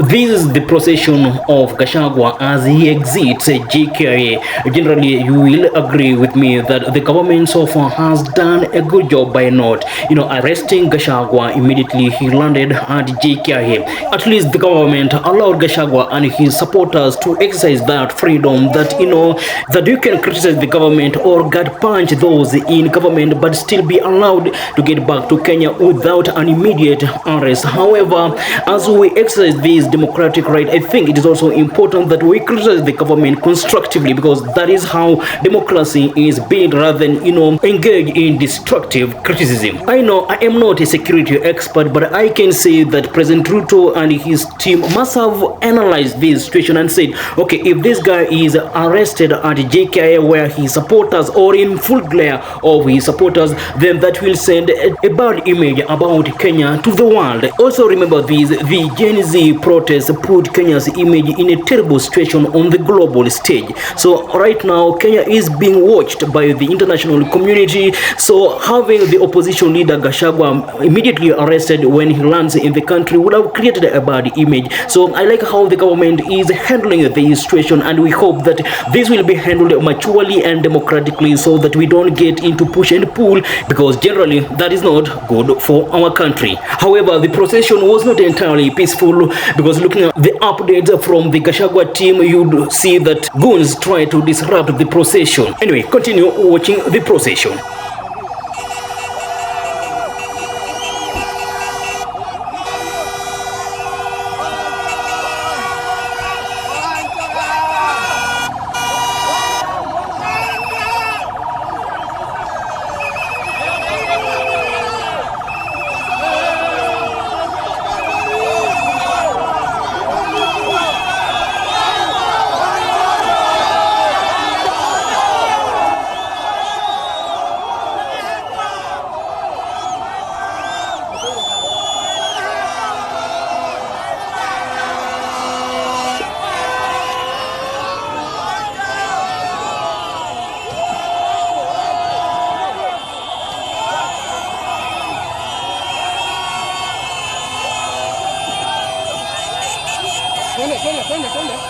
This is the procession of Gachagua as he exits JKIA. Generally, you will agree with me that the government so far has done a good job by not, arresting Gachagua immediately he landed at JKIA. At least the government allowed Gachagua and his supporters to exercise that freedom that, that you can criticize the government or gut punch those in government but still be allowed to get back to Kenya without an immediate arrest. However, as we exercise this democratic right, I think it is also important that we criticize the government constructively, because that is how democracy is built, rather than, engage in destructive criticism. I know I am not a security expert, but I can say that President Ruto and his team must have analyzed this situation and said, okay, if this guy is arrested at JKIA where his supporters, or in full glare of his supporters, then that will send a bad image about Kenya to the world. Also remember this, the Gen Z protests put Kenya's image in a terrible situation on the global stage. So right now Kenya is being watched by the international community. So having the opposition leader Gachagua immediately arrested when he lands in the country would have created a bad image. So I like how the government is handling the situation, and we hope that this will be handled maturely and democratically so that we don't get into push and pull, because generally that is not good for our country. However, the procession was not entirely peaceful, because looking at the updates from the Gachagua team, you'd see that goons try to disrupt the procession. Anyway, continue watching the procession. Twende.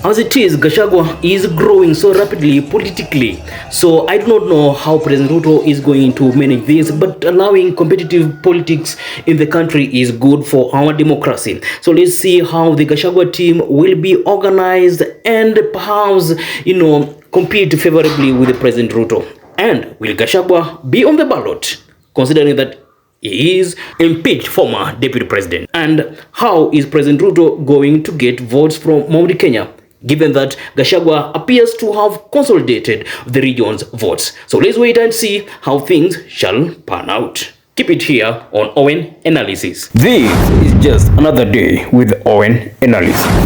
As it is, Gachagua is growing so rapidly politically. So I do not know how President Ruto is going to manage this, but allowing competitive politics in the country is good for our democracy. So let's see how the Gachagua team will be organized and perhaps, compete favorably with the President Ruto. And will Gachagua be on the ballot, considering that he is impeached former deputy president? And how is President Ruto going to get votes from Mount Kenya, given that Gachagua appears to have consolidated the region's votes? So let's wait and see how things shall pan out. Keep it here on Owen Analysis. This is just another day with Owen Analysis.